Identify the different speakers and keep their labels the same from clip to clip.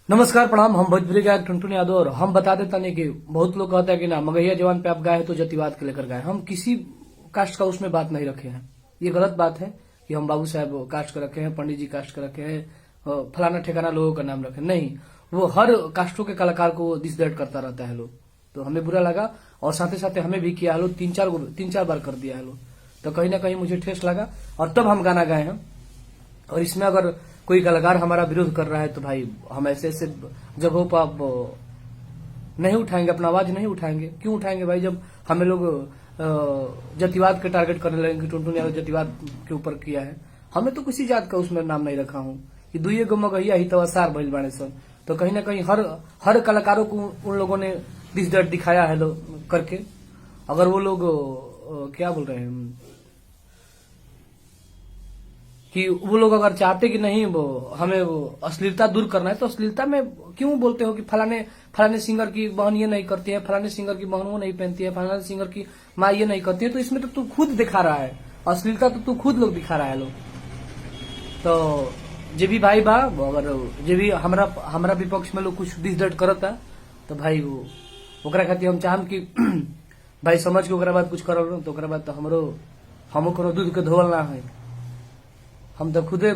Speaker 1: नमस्कार प्रणाम। हम भोजपुरी गायक टुनटुन यादव और हम बता देता नहीं कि बहुत लोग कहते हैं कि ना मगहिया जवान पे आप गाए तो जातिवाद के लेकर गाए। हम किसी कास्ट का उसमें बात नहीं रखे हैं। ये गलत बात है कि हम बाबू साहब कास्ट का रखे हैं, पंडित जी कास्ट का रखे हैं, फलाना ठिकाना लोगों का नाम रखे। नहीं, वो हर कास्टों के कलाकार को दिस दैट करता रहता है लोग। तो हमें बुरा लगा और साथ ही साथ हमें भी किया है लोग, तीन चार बार कर दिया है लोग। तो कहीं ना कहीं मुझे ठेस लगा और तब हम गाना गाए हैं। और इसमें अगर कोई कलाकार हमारा विरोध कर रहा है तो भाई हम ऐसे ऐसे जगहों पर आप नहीं उठाएंगे, अपना आवाज नहीं उठाएंगे। क्यों उठाएंगे भाई? जब हमें लोग जातिवाद के टारगेट करने लगेंगे कि टुनटुन यादव जातिवाद के ऊपर किया है। हमें तो किसी जात का उसमें नाम नहीं रखा हूँ कि दुइये गो मगहिया ही तो सार भइल बाड़े सन। तो कहीं ना कहीं हर कलाकारों को उन लोगों ने दिस दर्द दिखाया है करके। अगर वो लोग क्या बोल रहे हैं कि वो लोग अगर चाहते कि नहीं वो हमें वो अश्लीलता दूर करना है तो अश्लीलता में क्यों बोलते हो कि फलाने सिंगर की बहन ये नहीं करती है, फलाने सिंगर की बहन वो नहीं पहनती है, फलाने सिंगर की माँ ये नहीं करती है। तो इसमें तो तू खुद दिखा रहा है अश्लीलता, तो तू खुद लोग दिखा रहा है लोग। तो जे भी भाई बा अगर जे भी हमरा विपक्ष में लोग कुछ दिस दर्द करता तो भाई वो ओकरा खातिर हम चाहम कि भाई समझ के ओकरा बाद कुछ करल तो ओकरा बाद तो हमो कोनो दूध के धोवल ना है। हम तो खुदे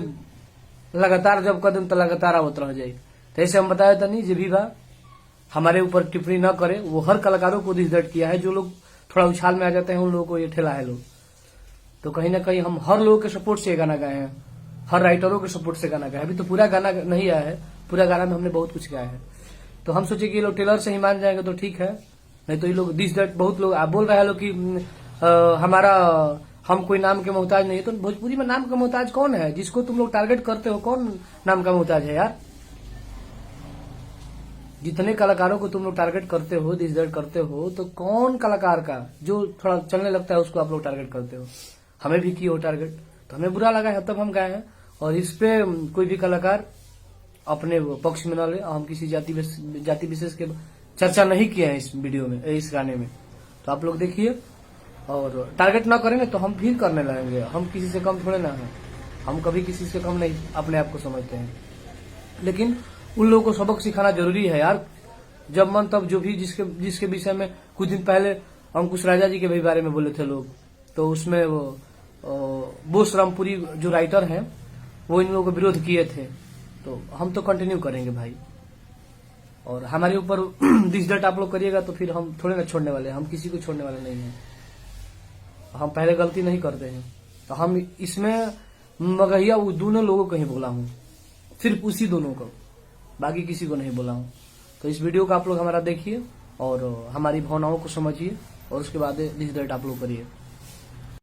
Speaker 1: लगातार जब कदम तो लगातार आवत रह जाये। तो ऐसे हम बताया था नहीं, जे भी बा हमारे ऊपर टिप्पणी न करे। वो हर कलाकारों को दिस दर्द किया है। जो लोग थोड़ा उछाल में आ जाते हैं उन लोगों को ये ठेला है लोग। तो कहीं ना कहीं हम हर लोगों के सपोर्ट से गाना गाए हैं, हर राइटरों के सपोर्ट से गाना गाए। अभी तो पूरा गाना नहीं आया है, पूरा गाना में हमने बहुत कुछ गाया है। तो हम सोचे कि ये लोग टेलर से ही मान जाएंगे तो ठीक है, नहीं तो ये लोग दिस दर्द बहुत लोग आप बोल रहे हैं लोग कि हम कोई नाम के मोहताज नहीं है। तो भोजपुरी में नाम का मोहताज कौन है? जिसको तुम लोग टारगेट करते हो कौन नाम का मोहताज है यार? जितने कलाकारों को तुम लोग टारगेट करते हो, दिस दर्द करते हो, तो कौन कलाकार का जो थोड़ा चलने लगता है उसको आप लोग टारगेट करते हो? हमें भी किए हो टारगेट तो हमें बुरा लगा है, तब हम गाए हैं। और इस पे कोई भी कलाकार अपने पक्ष में न ले। हम किसी जाति विशेष के चर्चा नहीं किया है इस वीडियो में, इस गाने में। तो आप लोग देखिए और टारगेट ना करेंगे तो हम फिर करने लगेंगे। हम किसी से कम थोड़े ना है, हम कभी किसी से कम नहीं अपने आप को समझते हैं। लेकिन उन लोगों को सबक सिखाना जरूरी है यार। जब मन तब जो भी जिसके विषय में कुछ दिन पहले अंकुश राजा जी के भी बारे में बोले थे लोग, तो उसमें वो बोस रामपुरी जो राइटर हैं वो इन लोगों को विरोध किए थे। तो हम तो कंटिन्यू करेंगे भाई। और हमारे ऊपर दिस दर्द आप लोग करिएगा तो फिर हम थोड़े ना छोड़ने वाले हैं। हम किसी को छोड़ने वाले नहीं हैं। हम पहले गलती नहीं करते हैं। तो हम इसमें मगहिया वो दोनों लोगों को ही बोला हूँ, सिर्फ उसी दोनों को, बाकी किसी को नहीं बोला हूँ। तो इस वीडियो को आप लोग हमारा देखिए और हमारी भावनाओं को समझिए और उसके बाद दिस दर्द आप लोग करिए।